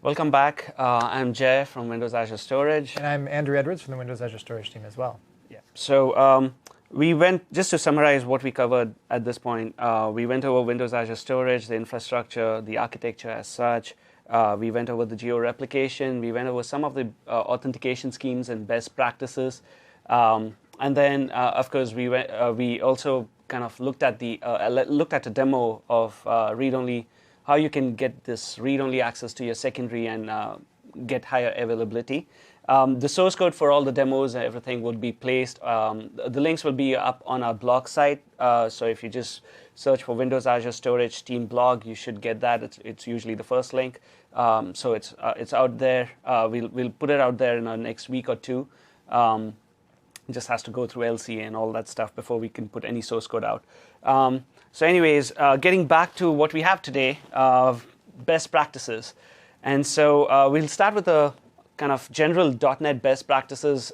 Welcome back. I'm Jay from Windows Azure Storage. And I'm Andrew Edwards from the Windows Azure Storage team as well. Yeah. So we went, just to summarize what we covered at this point, we went over Windows Azure Storage, the infrastructure, the architecture as such. We went over the geo-replication. We went over some of the authentication schemes and best practices. And then, of course, we also kind of looked at a demo of read-only, how you can get this read-only access to your secondary and get higher availability. The source code for all the demos and everything would be placed. The links will be up on our blog site. So if you just search for Windows Azure Storage Team blog, you should get that. It's usually the first link. So it's out there. We'll put it out there in our next week or two. It just has to go through LCA and all that stuff before we can put any source code out. So anyways, getting back to what we have today, best practices. And so we'll start with the kind of general .NET best practices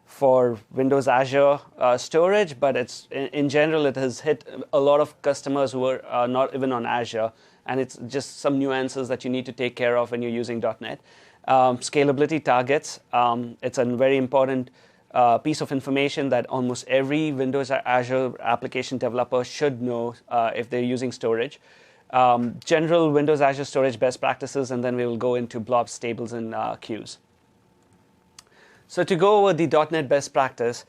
for Windows Azure storage, but in general, it has hit a lot of customers who are not even on Azure, and it's just some nuances that you need to take care of when you're using .NET. Scalability targets, it's a very important piece of information that almost every Windows Azure application developer should know if they're using storage. General Windows Azure storage best practices, and then we will go into blobs, tables, and queues. So to go over the .NET best practice,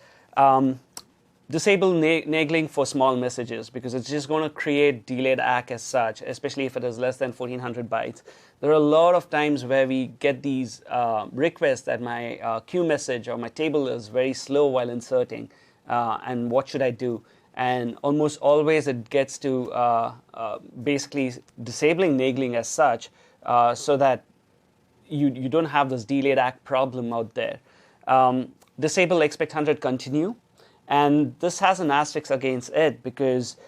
disable nagling for small messages, because it's just going to create delayed ACK as such, especially if it is less than 1400 bytes. There are a lot of times where we get these requests that my queue message or my table is very slow while inserting, and what should I do? And almost always it gets to basically disabling nagling as such, so that you don't have this delayed ACK problem out there. Disable expect 100 continue. And this has an asterisk against it, because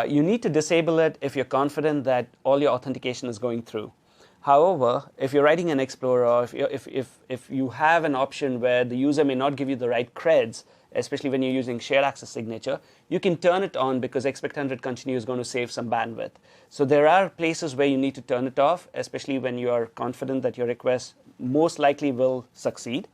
you need to disable it if you're confident that all your authentication is going through. However, if you're writing an Explorer, or if you have an option where the user may not give you the right creds, especially when you're using shared access signature, you can turn it on, because expect 100 continue is going to save some bandwidth. So there are places where you need to turn it off, especially when you are confident that your request most likely will succeed.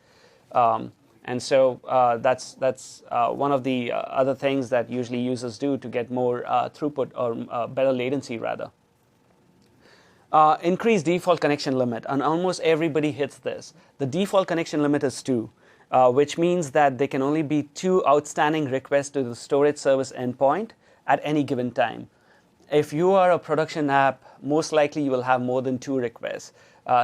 And so that's one of the other things that usually users do to get more throughput, or better latency rather. Increase default connection limit, and almost everybody hits this. The default connection limit is 2, which means that there can only be 2 outstanding requests to the storage service endpoint at any given time. If you are a production app, most likely you will have more than 2 requests.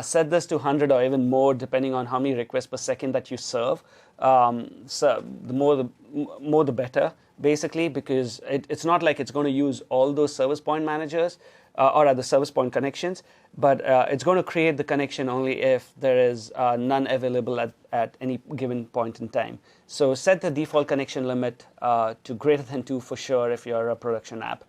Set this to 100 or even more, depending on how many requests per second that you serve. So the more the better, basically, because it's not like it's going to use all those service point managers or other service point connections, but it's going to create the connection only if there is none available at any given point in time. So set the default connection limit to greater than 2 for sure if you're a production app.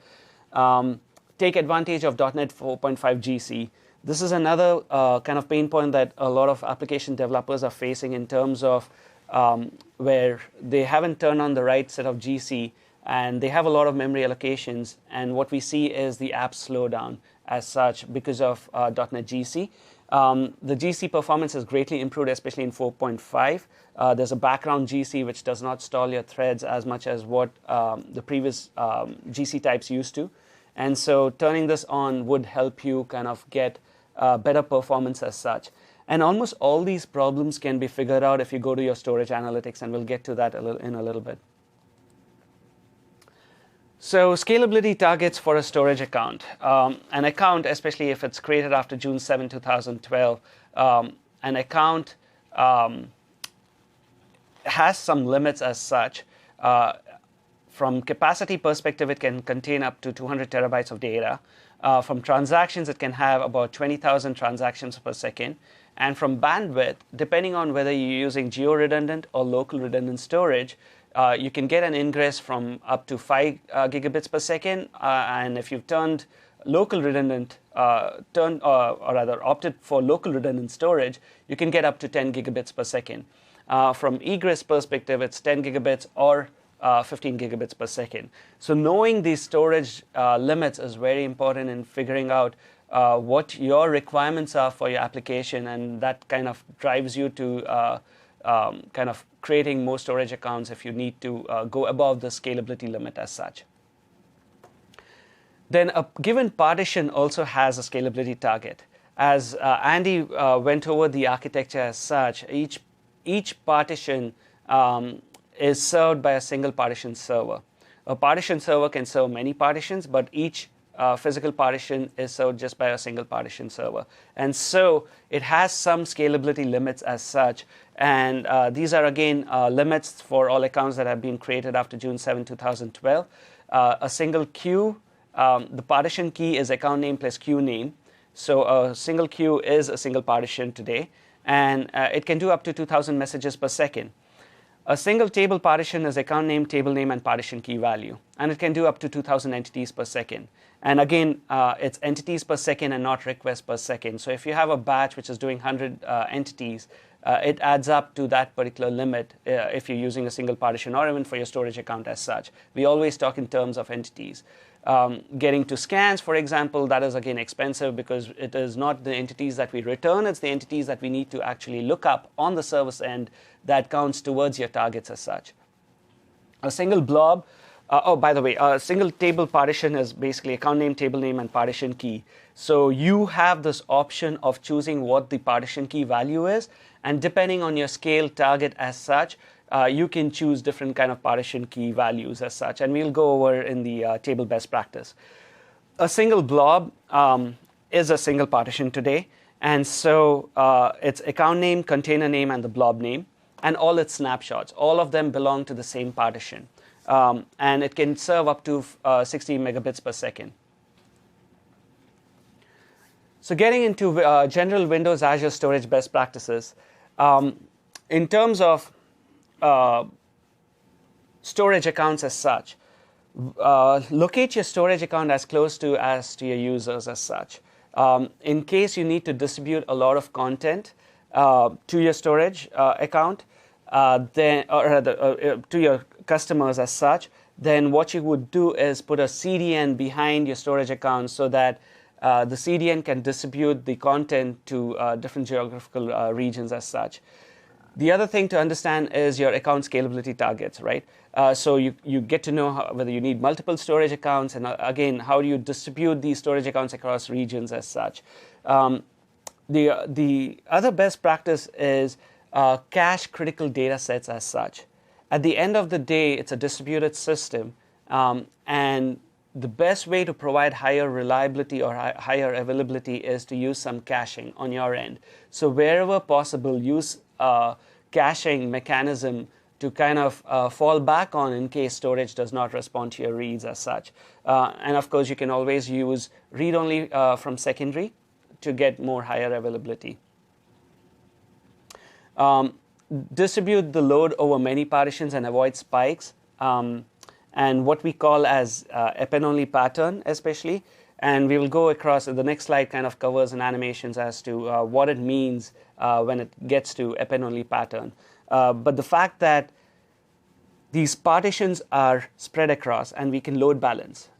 Take advantage of .NET 4.5 GC. This is another kind of pain point that a lot of application developers are facing, in terms of where they haven't turned on the right set of GC, and they have a lot of memory allocations, and what we see is the apps slow down as such because of .NET GC. The GC performance has greatly improved, especially in 4.5. There's a background GC which does not stall your threads as much as what the previous GC types used to. And so turning this on would help you kind of get better performance as such. And almost all these problems can be figured out if you go to your storage analytics, and we'll get to that in a little bit. So scalability targets for a storage account. An account, especially if it's created after June 7, 2012, an account has some limits as such. From capacity perspective, it can contain up to 200 terabytes of data. From transactions, it can have about 20,000 transactions per second. And from bandwidth, depending on whether you're using geo-redundant or local redundant storage, you can get an ingress from up to 5 gigabits per second. And if you've turned local redundant, or rather opted for local redundant storage, you can get up to 10 gigabits per second. From egress perspective, it's 10 gigabits or 15 gigabits per second. So knowing these storage limits is very important in figuring out what your requirements are for your application, and that kind of drives you to kind of creating more storage accounts if you need to go above the scalability limit as such. Then a given partition also has a scalability target. As Andy went over the architecture as such, each partition is served by a single partition server. A partition server can serve many partitions, but each physical partition is served just by a single partition server. And so it has some scalability limits as such. And these are, again, limits for all accounts that have been created after June 7, 2012. A single queue, the partition key is account name plus queue name. So a single queue is a single partition today. And it can do up to 2,000 messages per second. A single table partition is account name, table name, and partition key value. And it can do up to 2,000 entities per second. And again, it's entities per second and not requests per second. So if you have a batch which is doing 100 entities, it adds up to that particular limit if you're using a single partition, or even for your storage account as such. We always talk in terms of entities. Getting to scans, for example, that is again expensive because it is not the entities that we return, it's the entities that we need to actually look up on the service end that counts towards your targets as such. A single blob, by the way, a single table partition is basically account name, table name, and partition key. So you have this option of choosing what the partition key value is, and depending on your scale target as such, you can choose different kind of partition key values as such, and we'll go over in the table best practice. A single blob is a single partition today, and so it's account name, container name, and the blob name, and all its snapshots. All of them belong to the same partition, and it can serve up to 60 megabits per second. So getting into general Windows Azure storage best practices, in terms of storage accounts as such, locate your storage account as close to your users as such. In case you need to distribute a lot of content to your storage account, then, or rather, to your customers as such, then what you would do is put a CDN behind your storage account so that the CDN can distribute the content to different geographical regions as such. The other thing to understand is your account scalability targets, right? So you get to know whether you need multiple storage accounts, and again, how do you distribute these storage accounts across regions as such. The other best practice is cache critical data sets as such. At the end of the day, it's a distributed system, and the best way to provide higher reliability or higher availability is to use some caching on your end. So wherever possible, use caching mechanism to kind of fall back on in case storage does not respond to your reads as such. And of course, you can always use read-only from secondary to get more higher availability. Distribute the load over many partitions and avoid spikes. And what we call as append-only pattern especially. And we will go across, the next slide kind of covers an animations as to what it means when it gets to append-only pattern. But the fact that these partitions are spread across and we can load balance.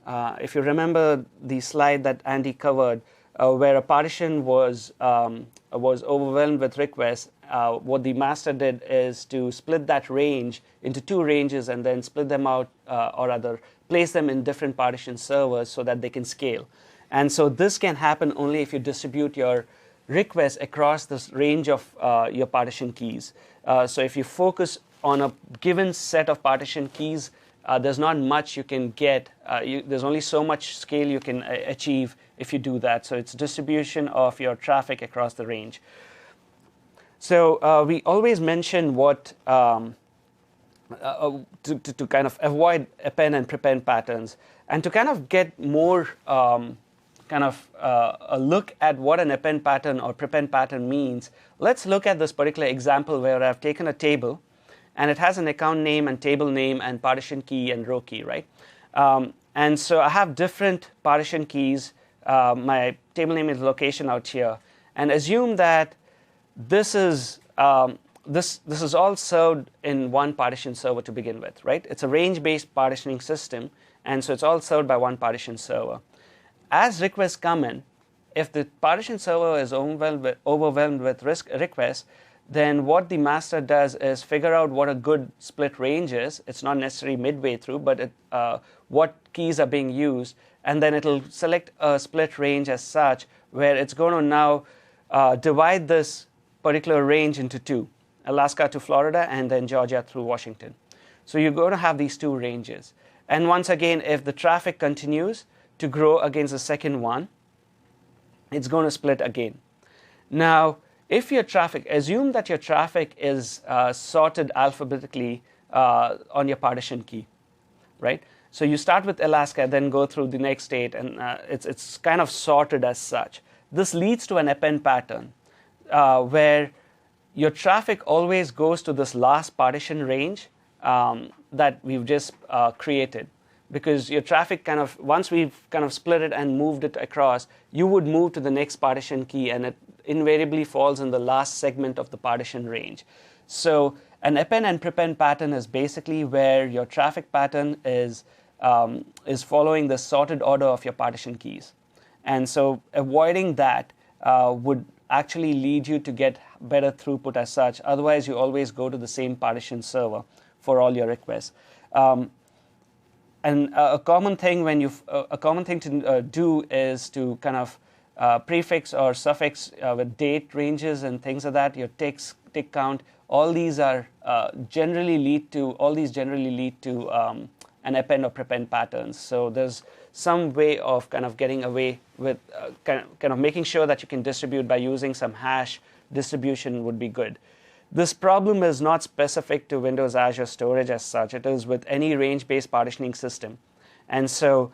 If you remember the slide that Andy covered, where a partition was overwhelmed with requests, what the master did is to split that range into two ranges and then split them out, or rather place them in different partition servers so that they can scale. And so this can happen only if you distribute your requests across this range of your partition keys. So if you focus on a given set of partition keys, there's not much you can get. There's only so much scale you can achieve if you do that. So it's distribution of your traffic across the range. So we always mention what to kind of avoid append and prepend patterns, and to kind of get more a look at what an append pattern or prepend pattern means. Let's look at this particular example where I've taken a table, and it has an account name and table name and partition key and row key, right? And so I have different partition keys. My table name is location out here, and assume that this is this is all served in one partition server to begin with, right? It's a range-based partitioning system, and so it's all served by one partition server. As requests come in, if the partition server is overwhelmed with requests, then what the master does is figure out what a good split range is. It's not necessarily midway through, but what keys are being used, and then it'll select a split range as such, where it's going to now divide this particular range into two, Alaska to Florida and then Georgia through Washington. So you're going to have these two ranges. And once again, if the traffic continues to grow against the second one, it's going to split again. Now, if your traffic, assume that your traffic is sorted alphabetically on your partition key, right? So you start with Alaska, then go through the next state, and it's kind of sorted as such. This leads to an append pattern where your traffic always goes to this last partition range that we've just created. Because your traffic kind of, once we've kind of split it and moved it across, you would move to the next partition key, and it invariably falls in the last segment of the partition range. So an append and prepend pattern is basically where your traffic pattern is following the sorted order of your partition keys. And so avoiding that would actually lead you to get better throughput as such. Otherwise, you always go to the same partition server for all your requests. And a common thing to do is to kind of prefix or suffix with date ranges and things like that. Your tick count. All these are generally lead to an append or prepend patterns. So there's some way of kind of getting away with kind of making sure that you can distribute by using some hash distribution would be good. This problem is not specific to Windows Azure Storage as such. It is with any range-based partitioning system. And so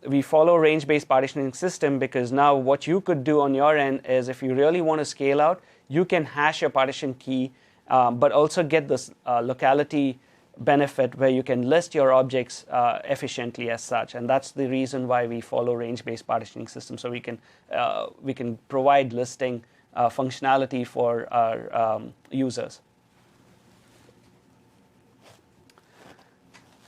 we follow range-based partitioning system because now what you could do on your end is if you really want to scale out, you can hash your partition key, but also get this locality benefit where you can list your objects efficiently as such. And that's the reason why we follow range-based partitioning system. So we can provide listing functionality for our users.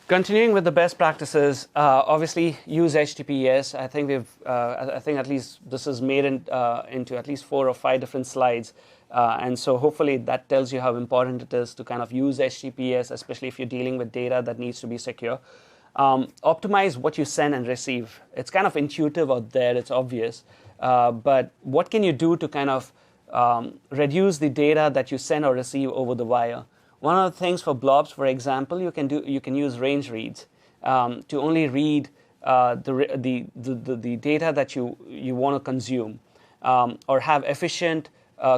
Continuing with the best practices, obviously use HTTPS. I think at least this is made into at least 4 or 5 different slides, and so hopefully that tells you how important it is to kind of use HTTPS, especially if you're dealing with data that needs to be secure. Optimize what you send and receive. It's kind of intuitive out there. It's obvious. But what can you do to kind of reduce the data that you send or receive over the wire? One of the things for blobs, for example, you can use range reads to only read the data that you want to consume, or have efficient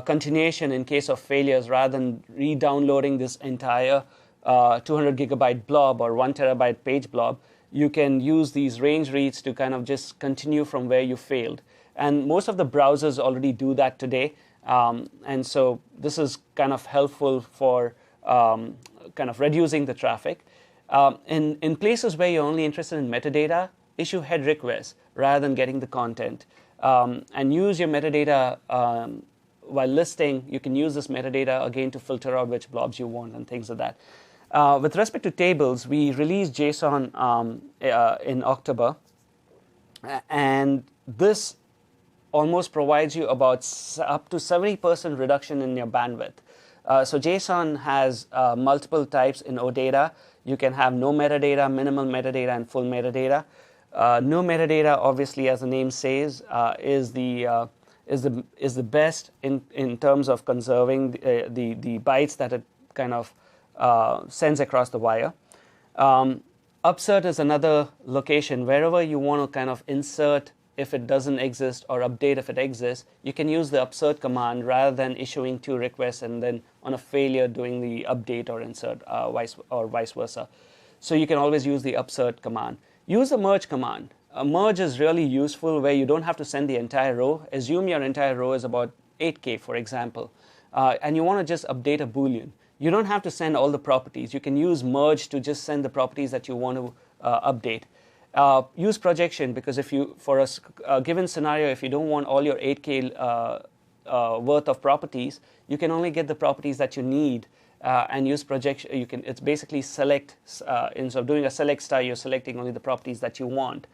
continuation in case of failures rather than re-downloading this entire 200 gigabyte blob or 1 terabyte page blob. You can use these range reads to kind of just continue from where you failed. And most of the browsers already do that today. And so this is kind of helpful for kind of reducing the traffic. In places where you're only interested in metadata, issue head requests rather than getting the content. And use your metadata while listing. You can use this metadata again to filter out which blobs you want and things like that. With respect to tables, we released JSON in October. And this almost provides you about up to 70% reduction in your bandwidth. So JSON has multiple types in OData. You can have no metadata, minimal metadata, and full metadata. No metadata, obviously, as the name says, is the best in terms of conserving the bytes that it kind of sends across the wire. Upsert is another location. Wherever you want to kind of insert if it doesn't exist or update if it exists, you can use the upsert command rather than issuing 2 requests and then on a failure doing the update or insert vice versa. So you can always use the upsert command. Use the merge command. A merge is really useful where you don't have to send the entire row. Assume your entire row is about 8K, for example, and you want to just update a Boolean. You don't have to send all the properties. You can use merge to just send the properties that you want to update. Use projection, because if you, for a given scenario, if you don't want all your 8K worth of properties, you can only get the properties that you need and use projection. It's basically select, instead of doing a select star, you're selecting only the properties that you want.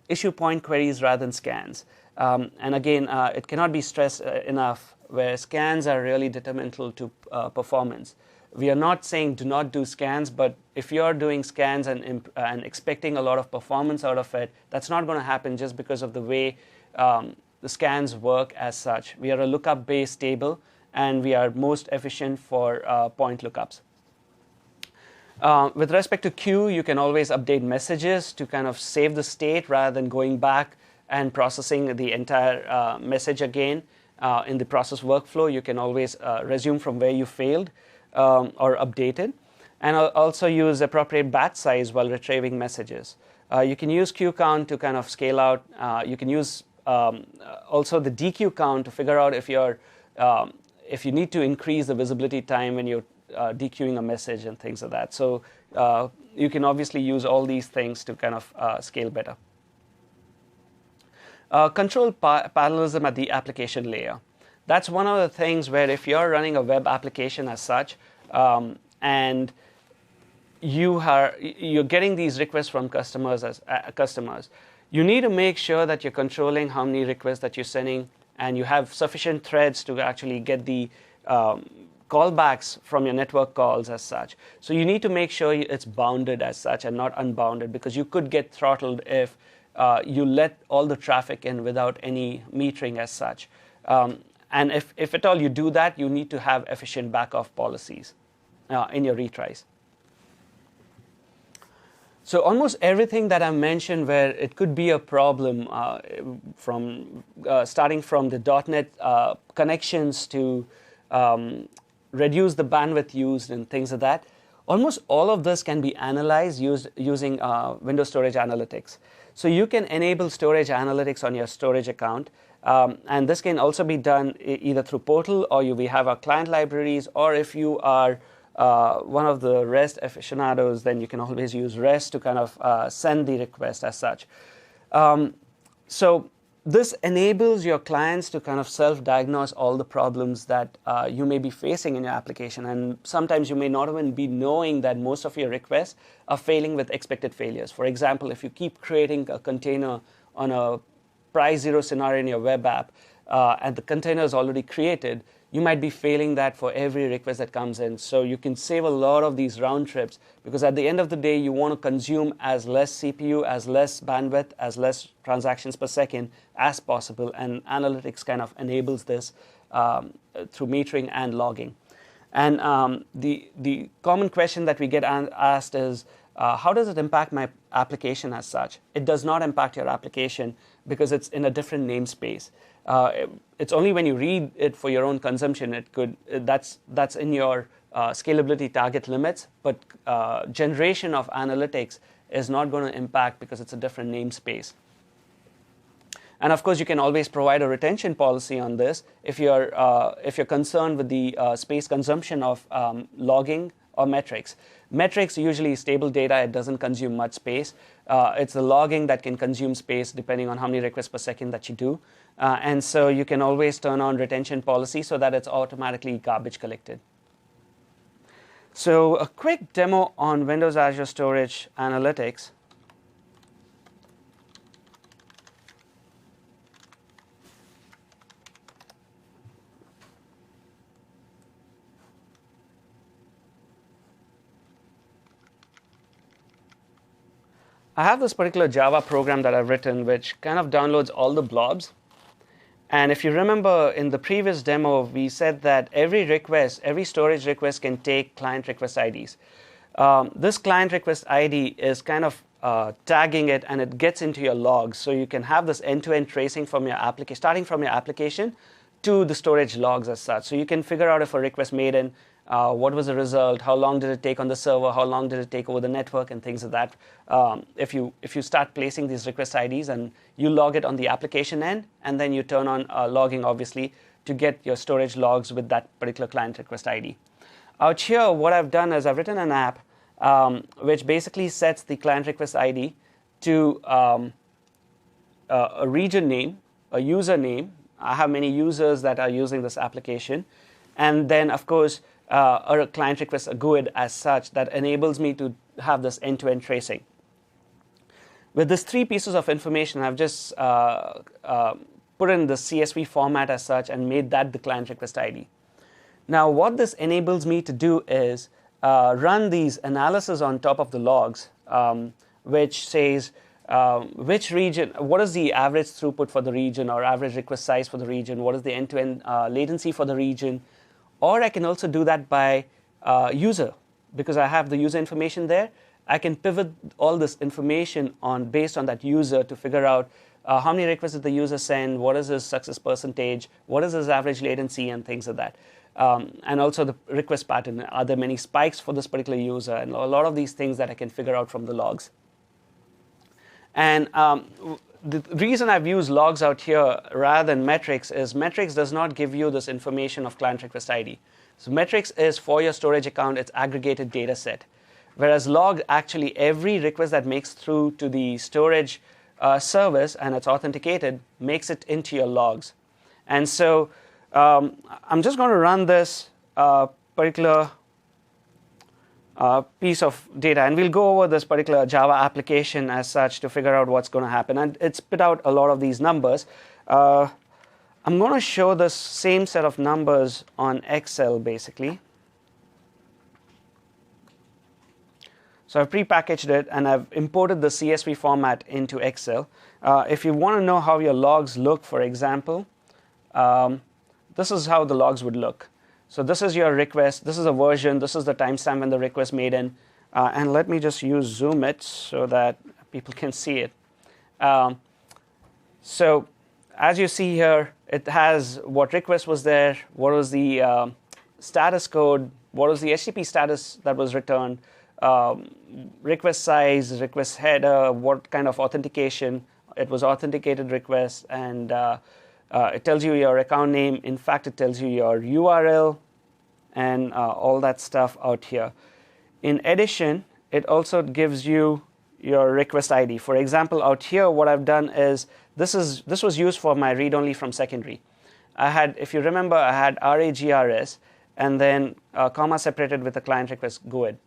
Issue point queries rather than scans. And again, it cannot be stressed enough where scans are really detrimental to performance. We are not saying do not do scans, but if you're doing scans and expecting a lot of performance out of it, that's not going to happen just because of the way the scans work as such. We are a lookup-based table, and we are most efficient for point lookups. With respect to queue, you can always update messages to kind of save the state rather than going back and processing the entire message again. In the process workflow, you can always resume from where you failed or update it. And also use appropriate batch size while retrieving messages. You can use queue count to kind of scale out. You can use also the DQ count to figure out if you need to increase the visibility time when you're dequeuing a message and things like that. So you can obviously use all these things to kind of scale better. Control parallelism at the application layer. That's one of the things where if you're running a web application as such, and you're getting these requests from customers you need to make sure that you're controlling how many requests that you're sending, and you have sufficient threads to actually get the callbacks from your network calls as such. So you need to make sure it's bounded as such and not unbounded, because you could get throttled if you let all the traffic in without any metering as such. And if at all you do that, you need to have efficient backoff policies in your retries. So almost everything that I mentioned where it could be a problem, starting from the .NET connections to reduce the bandwidth used and things like that, almost all of this can be analyzed using Windows Storage Analytics. So you can enable storage analytics on your storage account. And this can also be done either through Portal, or we have our client libraries, or if you are one of the REST aficionados, then you can always use REST to kind of send the request as such. So this enables your clients to kind of self-diagnose all the problems that you may be facing in your application. And sometimes you may not even be knowing that most of your requests are failing with expected failures. For example, if you keep creating a container on a price zero scenario in your web app, and the container is already created, you might be failing that for every request that comes in. So you can save a lot of these round trips, because at the end of the day, you want to consume as less CPU, as less bandwidth, as less transactions per second as possible. And analytics kind of enables this through metering and logging. And the common question that we get asked is, how does it impact my application as such? It does not impact your application because it's in a different namespace. It's only when you read it for your own consumption that's in your scalability target limits, but generation of analytics is not going to impact because it's a different namespace. And of course, you can always provide a retention policy on this if you're concerned with the space consumption of logging or metrics. Metrics usually stable data, it doesn't consume much space. It's the logging that can consume space depending on how many requests per second that you do. And so you can always turn on retention policy so that it's automatically garbage collected. So a quick demo on Windows Azure Storage Analytics. I have this particular Java program that I've written which kind of downloads all the blobs. And if you remember in the previous demo, we said that every storage request can take client request IDs. This client request ID is kind of tagging it, and it gets into your logs. So you can have this end-to-end tracing from your application, starting from your application to the storage logs as such. So you can figure out if a request made in, what was the result, how long did it take on the server, how long did it take over the network, and things like that. If you start placing these request IDs and you log it on the application end, and then you turn on logging, obviously, to get your storage logs with that particular client request ID. Out here, what I've done is I've written an app which basically sets the client request ID to a region name, a user name, I have many users that are using this application. And then, of course, a client request, a GUID as such, that enables me to have this end-to-end tracing. With these 3 pieces of information, I've just put in the CSV format as such and made that the client request ID. Now, what this enables me to do is run these analysis on top of the logs, which says which region, what is the average throughput for the region or average request size for the region, what is the end-to-end latency for the region, or I can also do that by user, because I have the user information there. I can pivot all this information based on that user to figure out how many requests did the user send, what is his success percentage, what is his average latency, and things like that. And also the request pattern. Are there many spikes for this particular user? And a lot of these things that I can figure out from the logs. And the reason I've used logs out here rather than metrics is metrics does not give you this information of client request ID. So metrics is for your storage account, it's aggregated data set. Whereas log, actually every request that makes through to the storage service and it's authenticated makes it into your logs. And so I'm just going to run this particular piece of data, and we'll go over this particular Java application as such to figure out what's going to happen. And it spit out a lot of these numbers. I'm going to show the same set of numbers on Excel, basically. So I've prepackaged it, and I've imported the CSV format into Excel. If you want to know how your logs look, for example, this is how the logs would look. So this is your request. This is a version. This is the timestamp when the request made in. And let me just zoom it so that people can see it. So as you see here, it has what request was there, what was the status code, what was the HTTP status that was returned, request size, request header, what kind of authentication. It was authenticated request, and it tells you your account name. In fact, it tells you your URL and all that stuff out here. In addition, it also gives you your request ID. For example, out here, what I've done is this was used for my read-only from secondary. I had, if you remember, I had RAGRS and then comma separated with a client request GUID.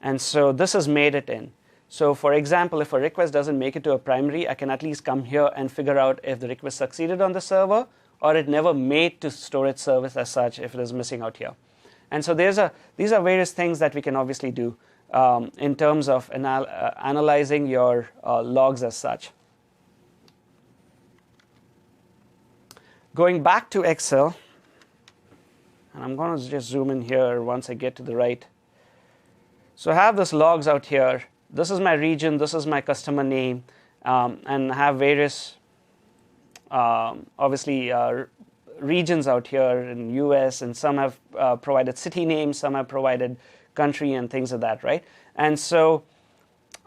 And so this has made it in. So for example, if a request doesn't make it to a primary, I can at least come here and figure out if the request succeeded on the server or it never made to storage service as such if it is missing out here. And so these are various things that we can obviously do in terms of analyzing your logs as such. Going back to Excel, and I'm going to just zoom in here once I get to the right. So I have this logs out here. This is my region, this is my customer name, and I have various, obviously, regions out here in US, and some have provided city names, some have provided country and things like that, right? And so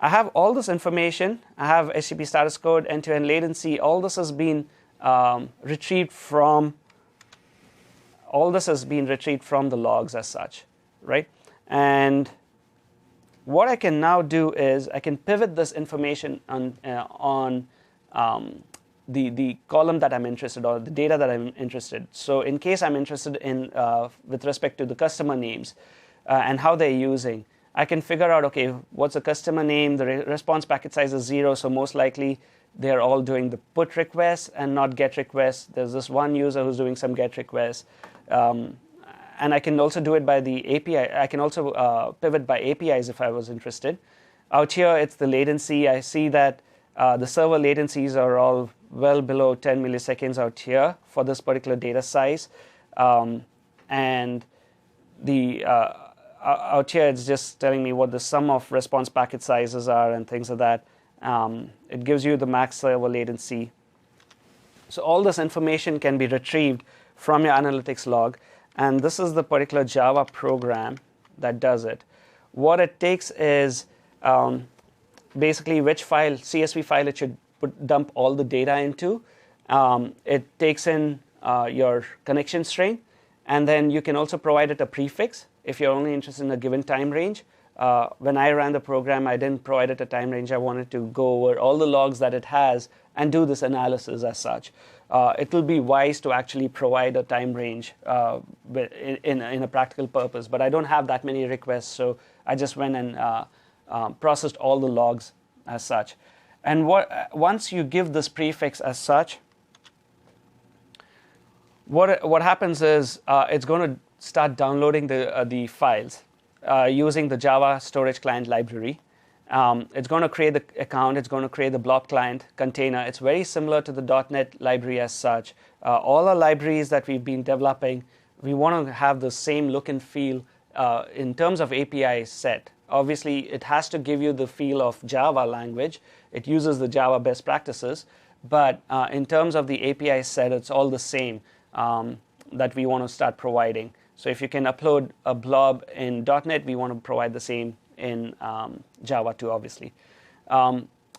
I have all this information. I have HTTP status code, end-to-end latency. All this has been retrieved from the logs as such, right? And what I can now do is I can pivot this information on the column that I'm interested in, or the data that I'm interested. So in case I'm interested in with respect to the customer names and how they're using, I can figure out, okay, what's the customer name? The response packet size is 0, so most likely they're all doing the put requests and not get requests. There's this one user who's doing some get requests. And I can also do it by the API. I can also pivot by APIs if I was interested. Out here, it's the latency. I see that the server latencies are all well below 10 milliseconds out here for this particular data size. And the out here, it's just telling me what the sum of response packet sizes are and things like that. It gives you the max server latency. So all this information can be retrieved from your analytics log. And this is the particular Java program that does it. What it takes is basically which file, CSV file it should dump all the data into. It takes in your connection string, and then you can also provide it a prefix if you're only interested in a given time range. When I ran the program, I didn't provide it a time range. I wanted to go over all the logs that it has and do this analysis as such. It will be wise to actually provide a time range in a practical purpose, but I don't have that many requests, so I just went and processed all the logs as such. And once you give this prefix as such, what happens is it's going to start downloading the files using the Java storage client library. It's going to create the account. It's going to create the blob client container. It's very similar to the .NET library as such. All our libraries that we've been developing, we want to have the same look and feel in terms of API set. Obviously, it has to give you the feel of Java language. It uses the Java best practices. But in terms of the API set, it's all the same that we want to start providing. So if you can upload a blob in .NET, we want to provide the same in Java too, obviously.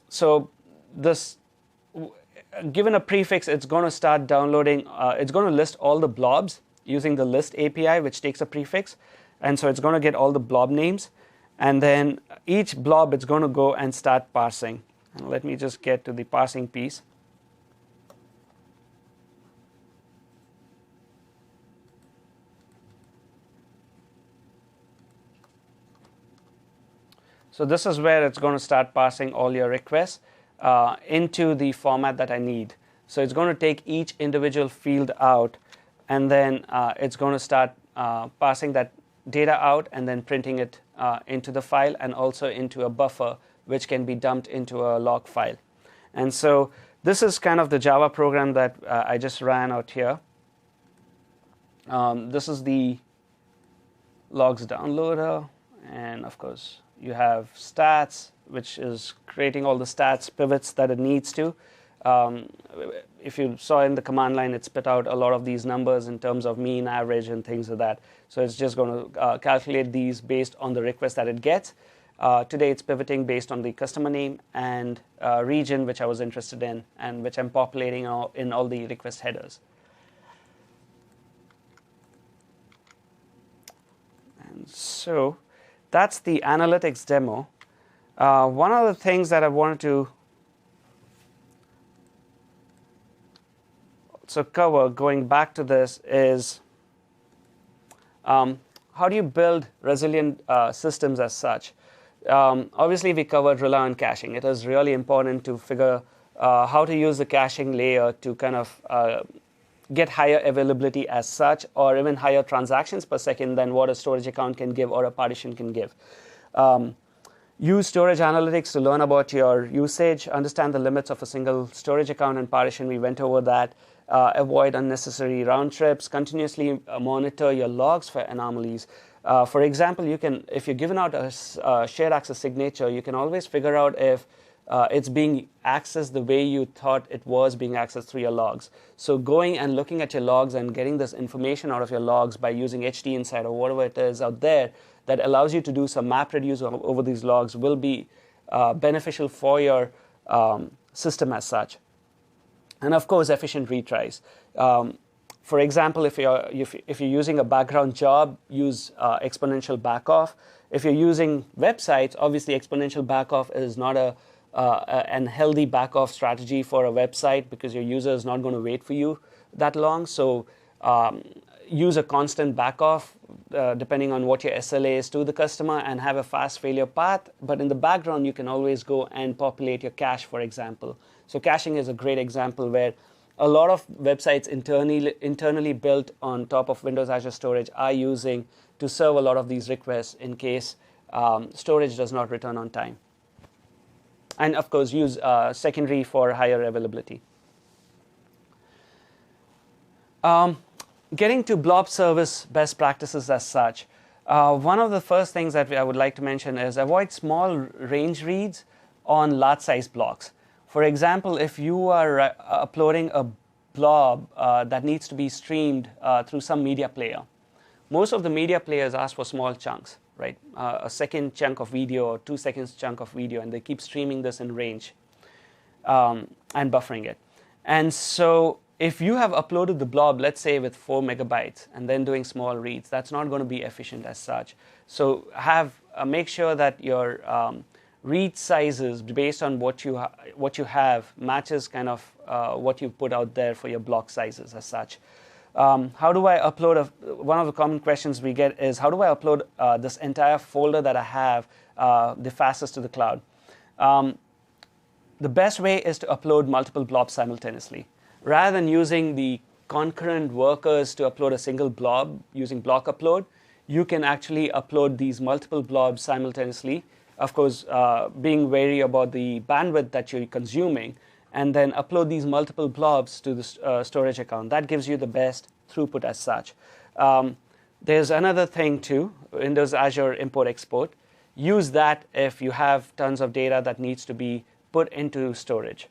So this, given a prefix, it's going to start downloading. It's going to list all the blobs using the list API, which takes a prefix. And so it's going to get all the blob names. And then each blob, it's going to go and start parsing. And let me just get to the parsing piece. So this is where it's going to start parsing all your requests into the format that I need. So it's going to take each individual field out, and then it's going to start parsing that data out and then printing it into the file and also into a buffer, which can be dumped into a log file. And so this is kind of the Java program that I just ran out here. This is the logs downloader, and of course, you have stats, which is creating all the stats pivots that it needs to. If you saw in the command line, it spit out a lot of these numbers in terms of mean, average, and things like that. So it's just going to calculate these based on the request that it gets. Today, it's pivoting based on the customer name and region, which I was interested in, and which I'm populating in all the request headers. And so that's the analytics demo. One of the things that I wanted to also cover, going back to this, is how do you build resilient systems as such? Obviously, we covered rely on caching. It is really important to figure how to use the caching layer to kind of get higher availability as such, or even higher transactions per second than what a storage account can give or a partition can give. Use storage analytics to learn about your usage, understand the limits of a single storage account and partition. We went over that. Avoid unnecessary round trips. Continuously monitor your logs for anomalies. For example, you can, if you're given out a shared access signature, you can always figure out if it's being accessed the way you thought it was being accessed through your logs. So going and looking at your logs and getting this information out of your logs by using htInsight or whatever it is out there that allows you to do some map reduce over these logs will be beneficial for your system as such. And of course, efficient retries. For example, if you're using a background job, use exponential backoff. If you're using websites, obviously exponential backoff is not a healthy backoff strategy for a website because your user is not going to wait for you that long. So use a constant backoff depending on what your SLA is to the customer and have a fast failure path. But in the background, you can always go and populate your cache, for example. So caching is a great example where a lot of websites internally built on top of Windows Azure Storage are using to serve a lot of these requests in case storage does not return on time. And of course, use secondary for higher availability. Getting to blob service best practices as such. One of the first things that I would like to mention is avoid small range reads on large size blocks. For example, if you are uploading a blob that needs to be streamed through some media player, most of the media players ask for small chunks, right? A second chunk of video or 2 seconds chunk of video, and they keep streaming this in range and buffering it. And so if you have uploaded the blob, let's say with 4 megabytes, and then doing small reads, that's not going to be efficient as such. So make sure that your read sizes based on what you have matches kind of what you put out there for your block sizes as such. How do I upload one of the common questions we get is, how do I upload this entire folder that I have the fastest to the cloud? The best way is to upload multiple blobs simultaneously. Rather than using the concurrent workers to upload a single blob using block upload, you can actually upload these multiple blobs simultaneously, of course, being wary about the bandwidth that you're consuming, and then upload these multiple blobs to the storage account. That gives you the best throughput as such. There's another thing too, Windows Azure import-export. Use that if you have tons of data that needs to be put into storage.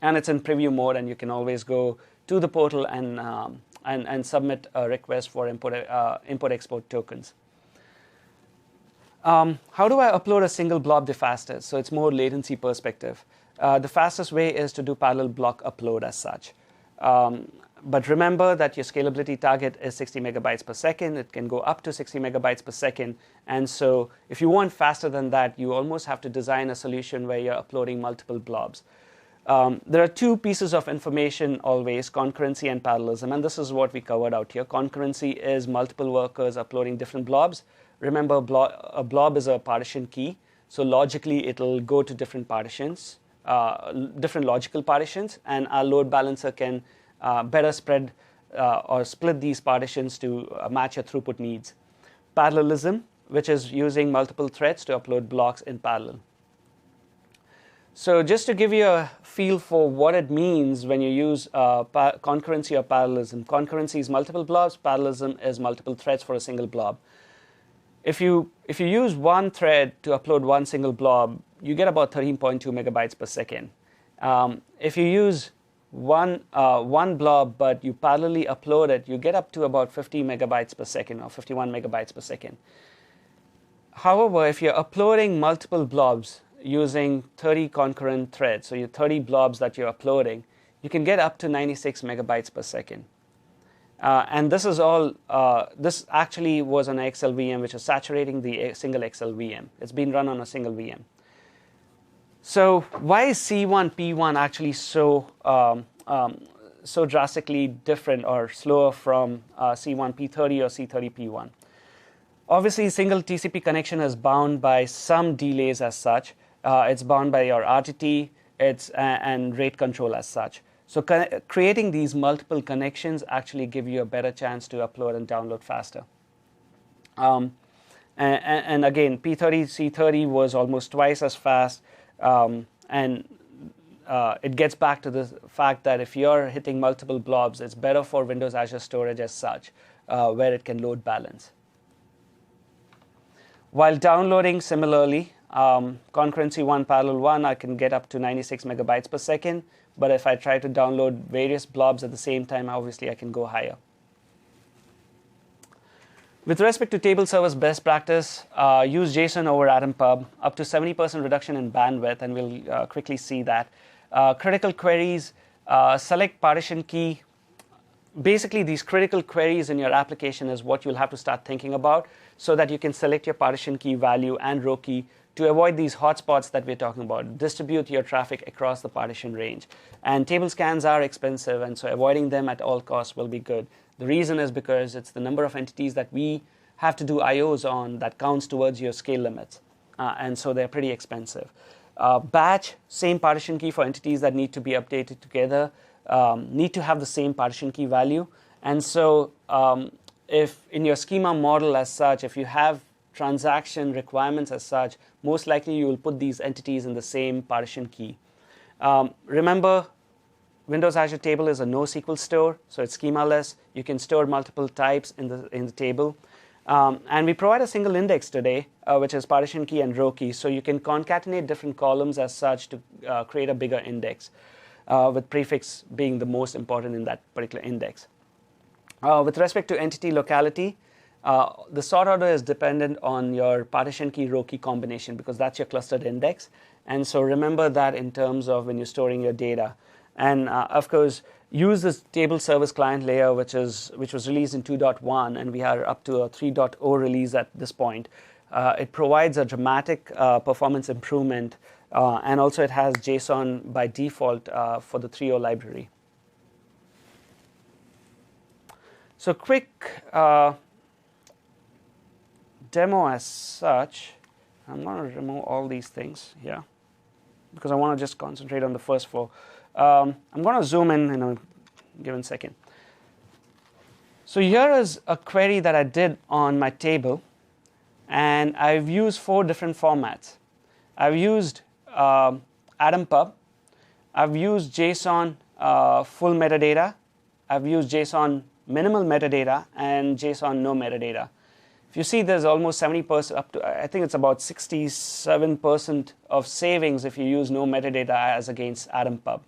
And it's in preview mode, and you can always go to the portal and submit a request for import-export tokens. How do I upload a single blob the fastest? So it's more latency perspective. The fastest way is to do parallel block upload as such. But remember that your scalability target is 60 megabytes per second. It can go up to 60 megabytes per second. And so if you want faster than that, you almost have to design a solution where you're uploading multiple blobs. There are two pieces of information always, concurrency and parallelism. And this is what we covered out here. Concurrency is multiple workers uploading different blobs. Remember, a blob is a partition key. So logically, it'll go to different partitions, different logical partitions. And our load balancer can better spread or split these partitions to match your throughput needs. Parallelism, which is using multiple threads to upload blocks in parallel. So just to give you a feel for what it means when you use concurrency or parallelism. Concurrency is multiple blobs, parallelism is multiple threads for a single blob. If you use one thread to upload one single blob, you get about 13.2 megabytes per second. If you use one blob, but you parallelly upload it, you get up to about 50 megabytes per second or 51 megabytes per second. However, if you're uploading multiple blobs using 30 concurrent threads, so your 30 blobs that you're uploading, you can get up to 96 megabytes per second. And this is all, this actually was on an XL VM, which is saturating the single XL VM. It's been run on a single VM. So why is C1 P1 actually so drastically different or slower from C1 P30 or C30 P1? Obviously, single TCP connection is bound by some delays as such. It's bound by your RTT and rate control as such. So creating these multiple connections actually give you a better chance to upload and download faster. And again, P30, C30 was almost twice as fast. And it gets back to the fact that if you're hitting multiple blobs, it's better for Windows Azure storage as such, where it can load balance. While downloading, similarly, concurrency 1, parallel 1, I can get up to 96 megabytes per second. But if I try to download various blobs at the same time, obviously I can go higher. With respect to table service best practice, use JSON over Atom Pub, up to 70% reduction in bandwidth, and we'll quickly see that. Critical queries, select partition key. Basically, these critical queries in your application is what you'll have to start thinking about so that you can select your partition key value and row key to avoid these hotspots that we're talking about. Distribute your traffic across the partition range. And table scans are expensive, and so avoiding them at all costs will be good. The reason is because it's the number of entities that we have to do IOs on that counts towards your scale limits. And so they're pretty expensive. Batch, same partition key for entities that need to be updated together, need to have the same partition key value. And so if in your schema model as such, if you have transaction requirements as such, most likely you will put these entities in the same partition key. Remember, Windows Azure Table is a NoSQL store, so it's schemaless. You can store multiple types in the table. And we provide a single index today, which is partition key and row key. So you can concatenate different columns as such to create a bigger index, with prefix being the most important in that particular index. With respect to entity locality, the sort order is dependent on your partition key row key combination because that's your clustered index. And so remember that in terms of when you're storing your data. And of course, use this table service client layer, which was released in 2.1, and we are up to a 3.0 release at this point. It provides a dramatic performance improvement, and also it has JSON by default for the 3.0 library. So quick demo as such. I'm going to remove all these things here because I want to just concentrate on the first flow. I'm going to zoom in a given second. So here is a query that I did on my table, and I've used 4 different formats. I've used AtomPub, I've used JSON full metadata, I've used JSON minimal metadata, and JSON no metadata. If you see, there's almost 70%, up to, I think it's about 67% of savings if you use no metadata as against AtomPub.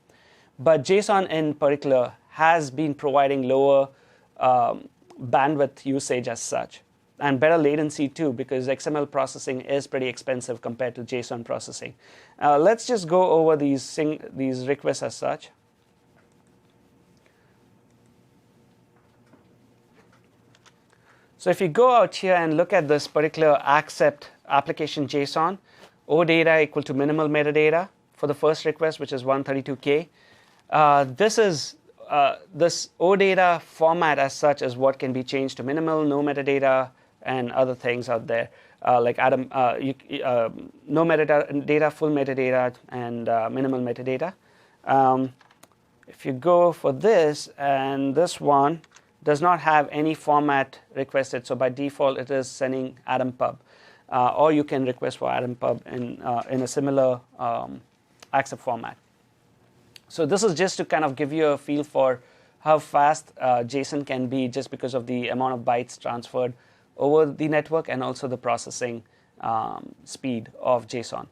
But JSON in particular has been providing lower bandwidth usage as such, and better latency too, because XML processing is pretty expensive compared to JSON processing. Let's just go over these requests as such. So if you go out here and look at this particular accept application JSON, OData equal to minimal metadata for the first request, which is 132K. This OData format as such is what can be changed to minimal, no metadata, and other things out there, like no metadata, full metadata, and minimal metadata. If you go for this, and this one does not have any format requested, so by default it is sending AtomPub, or you can request for AtomPub in a similar accept format. So this is just to kind of give you a feel for how fast JSON can be, just because of the amount of bytes transferred over the network and also the processing speed of JSON.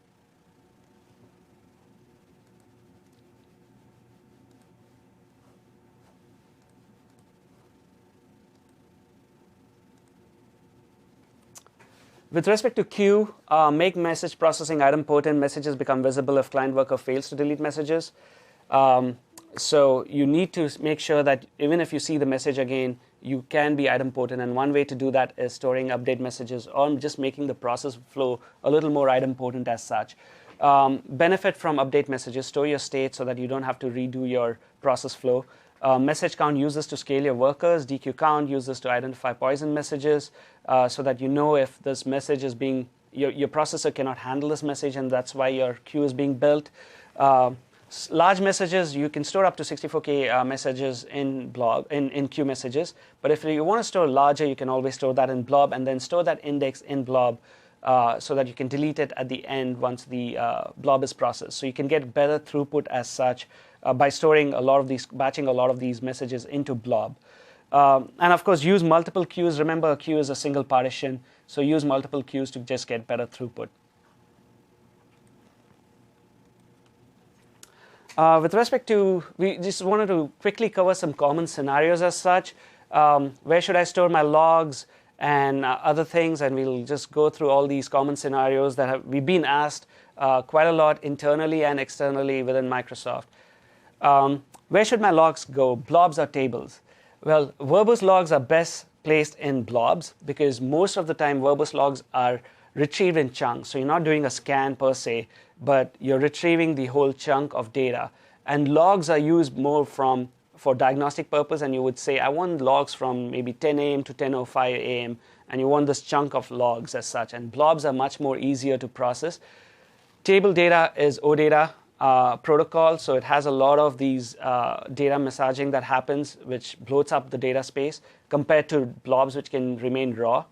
With respect to queue, make message processing idempotent. Messages become visible if client worker fails to delete messages. So you need to make sure that even if you see the message again, you can be idempotent. And one way to do that is storing update messages, or just making the process flow a little more idempotent as such. Benefit from update messages: store your state so that you don't have to redo your process flow. Message count uses to scale your workers. DQ count uses to identify poison messages, so that you know if this message is being, your processor cannot handle this message, and that's why your queue is being built. Large messages, you can store up to 64K messages in blob, in queue messages. But if you want to store larger, you can always store that in blob, and then store that index in blob, so that you can delete it at the end once the blob is processed. So you can get better throughput as such by storing a lot of these, batching a lot of these messages into blob. And of course, use multiple queues. Remember, a queue is a single partition, so use multiple queues to just get better throughput. With respect to, we just wanted to quickly cover some common scenarios as such. Where should I store my logs and other things? And we'll just go through all these common scenarios that we've been asked quite a lot internally and externally within Microsoft. Where should my logs go? Blobs or tables? Well, verbose logs are best placed in blobs, because most of the time verbose logs are retrieved in chunks. So you're not doing a scan per se, but you're retrieving the whole chunk of data. And logs are used more for diagnostic purpose, and you would say, I want logs from maybe 10 a.m. to 10:05 a.m., and you want this chunk of logs as such. And blobs are much more easier to process. Table data is OData protocol, so it has a lot of these data messaging that happens, which bloats up the data space, compared to blobs, which can remain raw.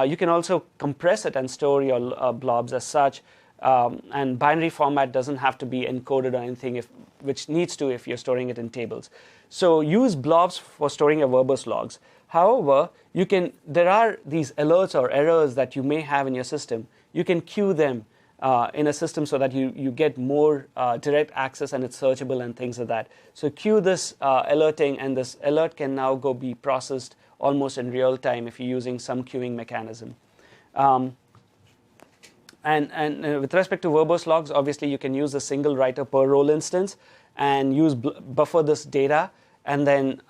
You can also compress it and store your blobs as such. And binary format doesn't have to be encoded or anything, which needs to if you're storing it in tables. So use blobs for storing your verbose logs. However, there are these alerts or errors that you may have in your system. You can queue them in a system so that you get more direct access, and it's searchable and things like that. So queue this alerting, and this alert can now go be processed almost in real time if you're using some queuing mechanism. And with respect to verbose logs, obviously you can use a single writer per role instance and buffer this data, and then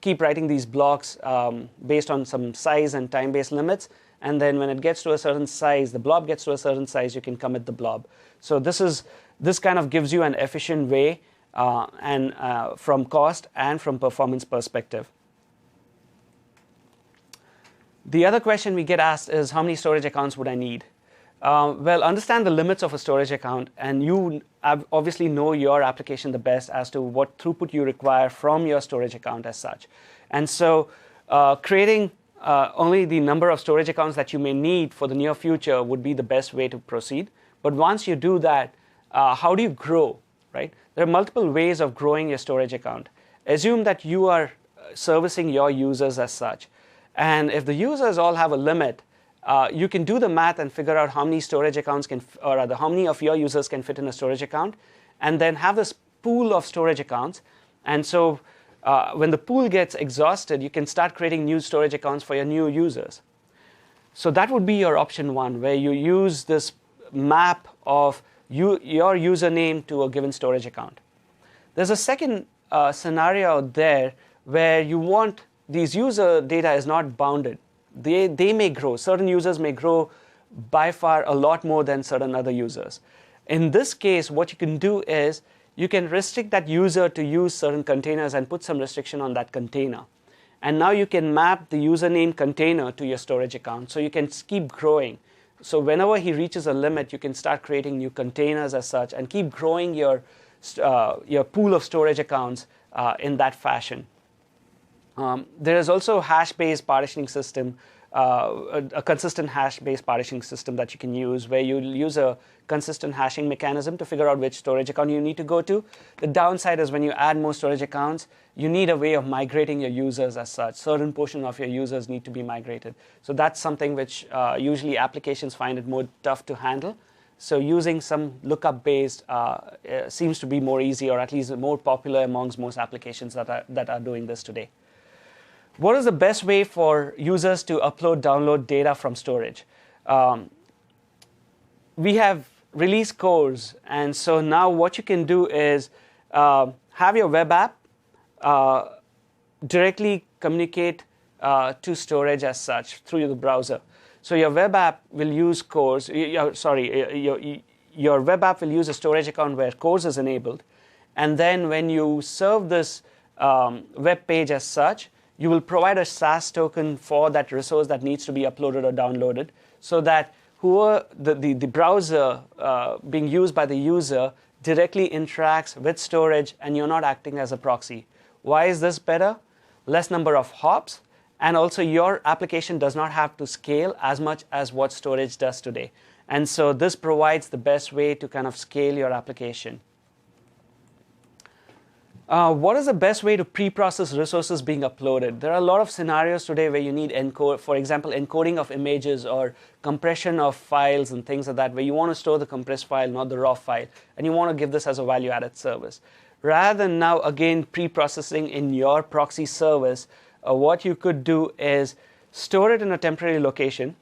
keep writing these blocks based on some size and time-based limits, and then when it gets to a certain size, the blob gets to a certain size, you can commit the blob. So this kind of gives you an efficient way from cost and from performance perspective. The other question we get asked is, how many storage accounts would I need? Well, understand the limits of a storage account, and you obviously know your application the best as to what throughput you require from your storage account as such. And so creating only the number of storage accounts that you may need for the near future would be the best way to proceed. But once you do that, how do you grow, right? There are multiple ways of growing your storage account. Assume that you are servicing your users as such. And if the users all have a limit, you can do the math and figure out how many storage accounts or rather how many of your users can fit in a storage account, and then have this pool of storage accounts. And so when the pool gets exhausted, you can start creating new storage accounts for your new users. So that would be your option one, where you use this map of your username to a given storage account. There's a second scenario out there where you want these user data is not bounded. They may grow. Certain users may grow by far a lot more than certain other users. In this case, what you can do is you can restrict that user to use certain containers and put some restriction on that container. And now you can map the username container to your storage account, so you can keep growing. So whenever he reaches a limit, you can start creating new containers as such and keep growing your pool of storage accounts in that fashion. There is also a hash-based partitioning system, a consistent hash-based partitioning system that you can use, where you use a consistent hashing mechanism to figure out which storage account you need to go to. The downside is when you add more storage accounts, you need a way of migrating your users as such. Certain portion of your users need to be migrated. So that's something which usually applications find it more tough to handle. So using some lookup-based seems to be more easy, or at least more popular amongst most applications that are doing this today. What is the best way for users to upload, download data from storage? We have release cores, and so now what you can do is have your web app directly communicate to storage as such through the browser. So your web app will use cores. Your web app will use a storage account where cores is enabled, and then when you serve this web page as such, you will provide a SAS token for that resource that needs to be uploaded or downloaded, so that the browser being used by the user directly interacts with storage, and you're not acting as a proxy. Why is this better? Less number of hops, and also your application does not have to scale as much as what storage does today. And so this provides the best way to kind of scale your application. What is the best way to pre-process resources being uploaded? There are a lot of scenarios today where you need for example, encoding of images or compression of files and things like that, where you want to store the compressed file, not the raw file, and you want to give this as a value-added service. Rather than now, again, pre-processing in your proxy service, what you could do is store it in a temporary location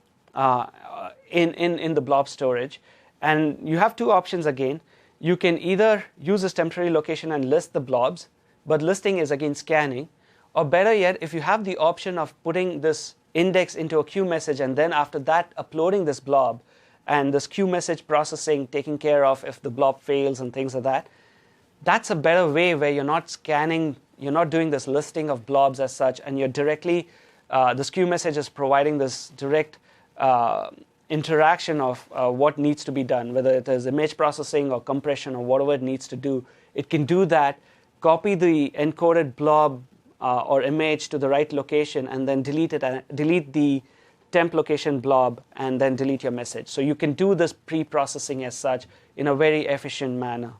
in the blob storage. And you have two options again. You can either use this temporary location and list the blobs, but listing is again scanning. Or better yet, if you have the option of putting this index into a queue message and then after that uploading this blob, and this queue message processing taking care of if the blob fails and things like that, that's a better way where you're not scanning, you're not doing this listing of blobs as such, and you're directly, this queue message is providing this direct interaction of what needs to be done, whether it is image processing or compression or whatever it needs to do. It can do that, copy the encoded blob or image to the right location, and then delete the temp location blob, and then delete your message. So you can do this pre-processing as such in a very efficient manner.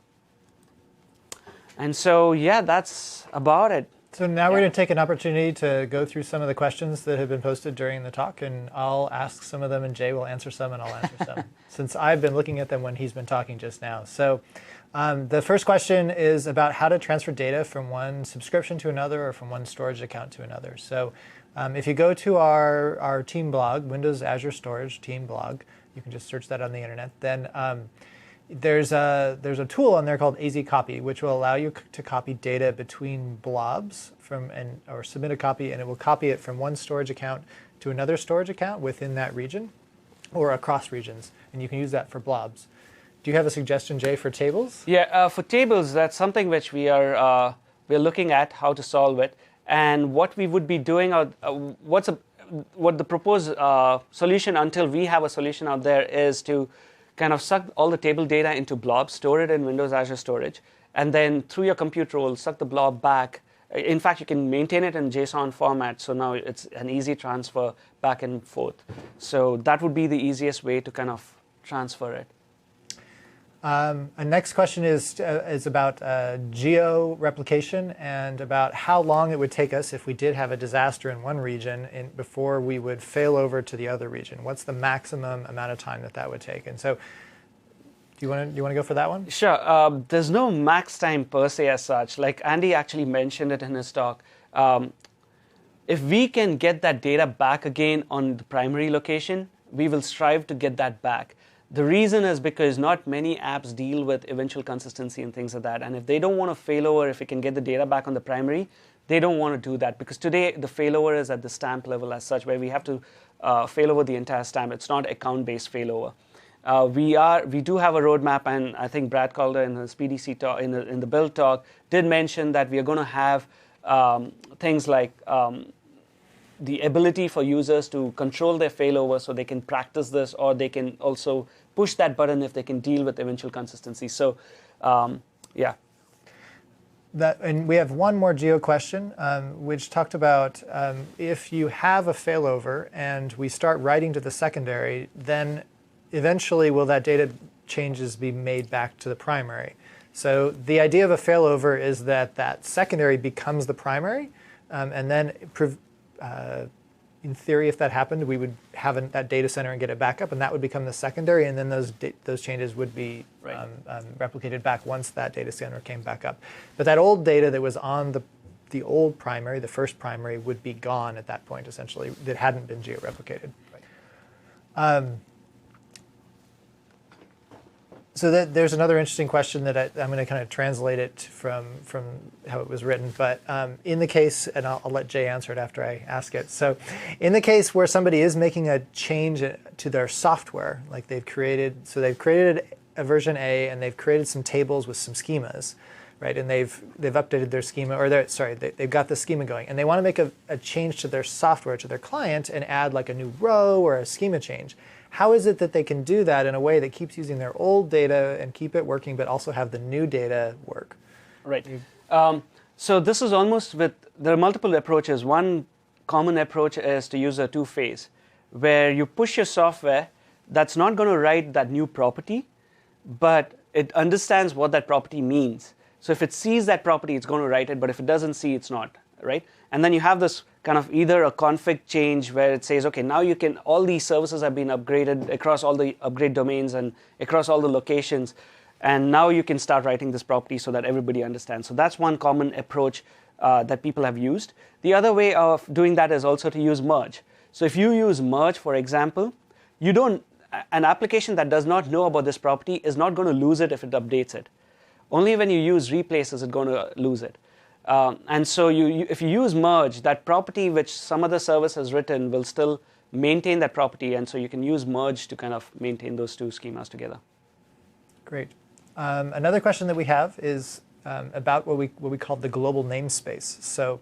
And so, yeah, that's about it. So now we're going to take an opportunity to go through some of the questions that have been posted during the talk, and I'll ask some of them, and Jay will answer some, and I'll answer some, since I've been looking at them when he's been talking just now. So the first question is about how to transfer data from one subscription to another or from one storage account to another. So if you go to our team blog, Windows Azure Storage team blog, you can just search that on the internet, then there's a tool on there called AZ Copy, which will allow you to copy data between blobs or submit a copy, and it will copy it from one storage account to another storage account within that region or across regions, and you can use that for blobs. Do you have a suggestion, Jay, for tables? Yeah, for tables, that's something which we're looking at how to solve it, and what we would be doing, what the proposed solution until we have a solution out there is to kind of suck all the table data into blobs, store it in Windows Azure Storage, and then through your compute role, suck the blob back. In fact, you can maintain it in JSON format, so now it's an easy transfer back and forth. So that would be the easiest way to kind of transfer it. A next question is about geo replication and about how long it would take us if we did have a disaster in one region before we would fail over to the other region. What's the maximum amount of time that would take? And so, do you want to go for that one? Sure. There's no max time per se as such. Like Andy actually mentioned it in his talk. If we can get that data back again on the primary location, we will strive to get that back. The reason is because not many apps deal with eventual consistency and things like that. And if they don't want to fail over, if we can get the data back on the primary, they don't want to do that. Because today, the failover is at the stamp level as such, where we have to fail over the entire stamp. It's not account-based failover. We do have a roadmap, and I think Brad Calder in his PDC talk, in the build talk, did mention that we are going to have things like the ability for users to control their failover so they can practice this, or they can also push that button if they can deal with eventual consistency. So, yeah. And we have one more geo question, which talked about if you have a failover and we start writing to the secondary, then eventually will that data changes be made back to the primary? So the idea of a failover is that secondary becomes the primary, and then in theory, if that happened, we would have that data center and get it back up, and that would become the secondary, and then those changes would be replicated back once that data center came back up. But that old data that was on the old primary, the first primary, would be gone at that point, essentially, that hadn't been geo-replicated. So there's another interesting question that I'm going to kind of translate it from how it was written. But in the case, and I'll let Jay answer it after I ask it. So in the case where somebody is making a change to their software, like they've created a version A, and they've created some tables with some schemas, right? And they've updated their schema, or they've got the schema going, and they want to make a change to their software, to their client, and add like a new row or a schema change. How is it that they can do that in a way that keeps using their old data and keep it working, but also have the new data work? Right. So this is there are multiple approaches. One common approach is to use a two-phase, where you push your software that's not going to write that new property, but it understands what that property means. So if it sees that property, it's going to write it, but if it doesn't see, it's not, right? And then you have this kind of either a config change where it says, okay, now all these services have been upgraded across all the upgrade domains and across all the locations, and now you can start writing this property so that everybody understands. So that's one common approach that people have used. The other way of doing that is also to use merge. So if you use merge, for example, an application that does not know about this property is not going to lose it if it updates it. Only when you use replace is it going to lose it. And so if you use merge, that property which some other service has written will still maintain that property, and so you can use merge to kind of maintain those two schemas together. Great. Another question that we have is about what we call the global namespace. So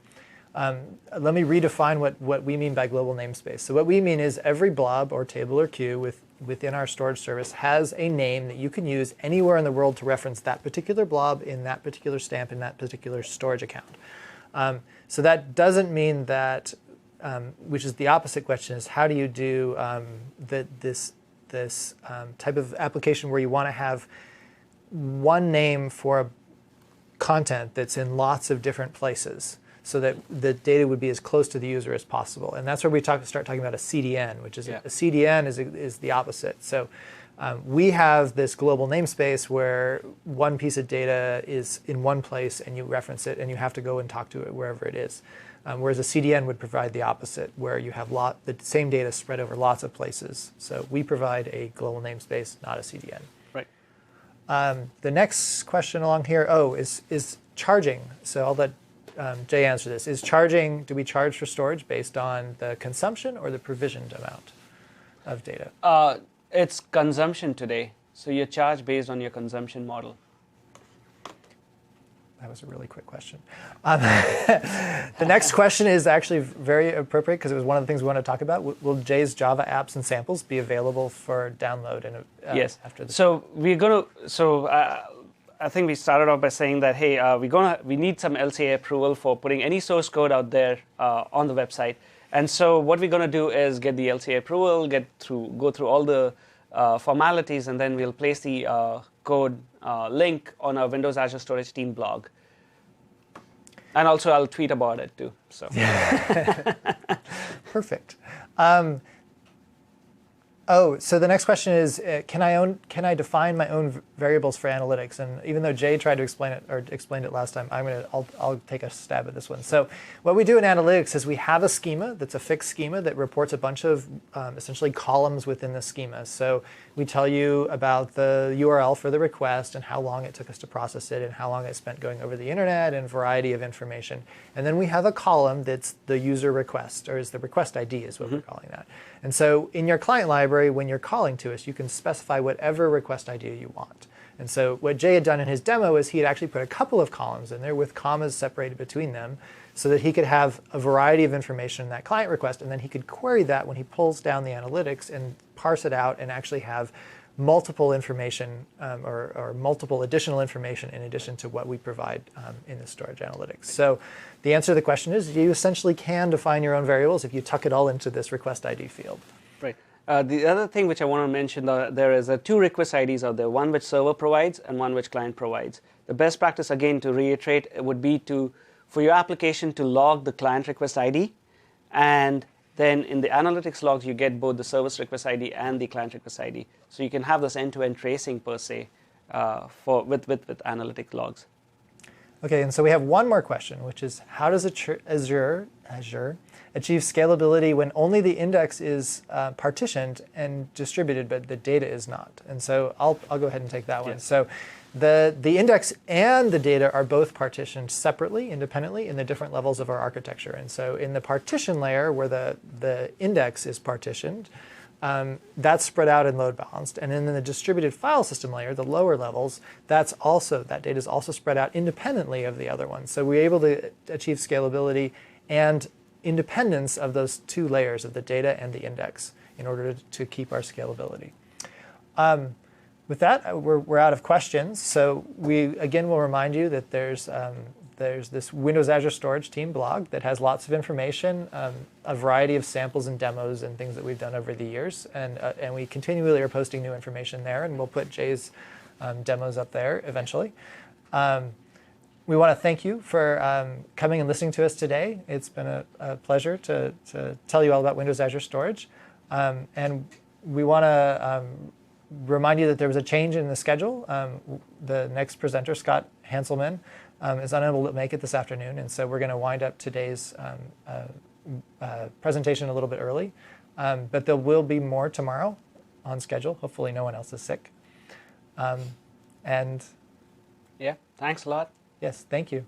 let me redefine what we mean by global namespace. So what we mean is every blob or table or queue within our storage service has a name that you can use anywhere in the world to reference that particular blob in that particular stamp in that particular storage account. So that doesn't mean that, which is the opposite question, is how do you do this type of application where you want to have one name for a content that's in lots of different places, so that the data would be as close to the user as possible. And that's where we start talking about a CDN, which is a CDN is the opposite. So we have this global namespace where one piece of data is in one place and you reference it and you have to go and talk to it wherever it is. Whereas a CDN would provide the opposite, where you have the same data spread over lots of places. So we provide a global namespace, not a CDN. Right. The next question along here, is charging. So I'll let Jay answer this. Do we charge for storage based on the consumption or the provisioned amount of data? It's consumption today. So you charge based on your consumption model. That was a really quick question. The next question is actually very appropriate because it was one of the things we want to talk about. Will Jay's Java apps and samples be available for download yes. After this? So we're going to. I think we started off by saying that we need some LCA approval for putting any source code out there on the website. And so what we're going to do is get the LCA approval, go through all the formalities, and then we'll place the code link on our Windows Azure Storage Team blog. And also I'll tweet about it too. So perfect. So the next question is, can I define my own variables for analytics? And even though Jay tried to explain it last time, I'll take a stab at this one. So what we do in analytics is we have a schema that's a fixed schema that reports a bunch of essentially columns within the schema. So we tell you about the URL for the request and how long it took us to process it and how long it spent going over the internet and a variety of information. And then we have a column that's the user request, or is the request ID is what we're calling that. And so in your client library, when you're calling to us, you can specify whatever request ID you want. And so what Jay had done in his demo is he had actually put a couple of columns in there with commas separated between them so that he could have a variety of information in that client request, and then he could query that when he pulls down the analytics and parse it out and actually have multiple information or multiple additional information in addition to what we provide in the storage analytics. So the answer to the question is you essentially can define your own variables if you tuck it all into this request ID field. Right. The other thing which I want to mention, there is two request IDs out there, one which server provides and one which client provides. The best practice, again, to reiterate, would be for your application to log the client request ID, and then in the analytics logs, you get both the service request ID and the client request ID. So you can have this end-to-end tracing per se with analytic logs. Okay, and so we have one more question, which is how does Azure achieve scalability when only the index is partitioned and distributed, but the data is not? And so I'll go ahead and take that one. Yes. So the index and the data are both partitioned separately, independently, in the different levels of our architecture. And so in the partition layer, where the index is partitioned, that's spread out and load balanced. And in the distributed file system layer, the lower levels, that data is also spread out independently of the other ones. So we're able to achieve scalability and independence of those two layers of the data and the index in order to keep our scalability. With that, we're out of questions. So we, again, will remind you that there's this Windows Azure Storage Team blog that has lots of information, a variety of samples and demos and things that we've done over the years. And we continually are posting new information there, and we'll put Jay's demos up there eventually. We want to thank you for coming and listening to us today. It's been a pleasure to tell you all about Windows Azure Storage. And we want to remind you that there was a change in the schedule. The next presenter, Scott Hanselman, is unable to make it this afternoon, and so we're going to wind up today's presentation a little bit early. But there will be more tomorrow on schedule. Hopefully no one else is sick. And yeah, thanks a lot. Yes, thank you.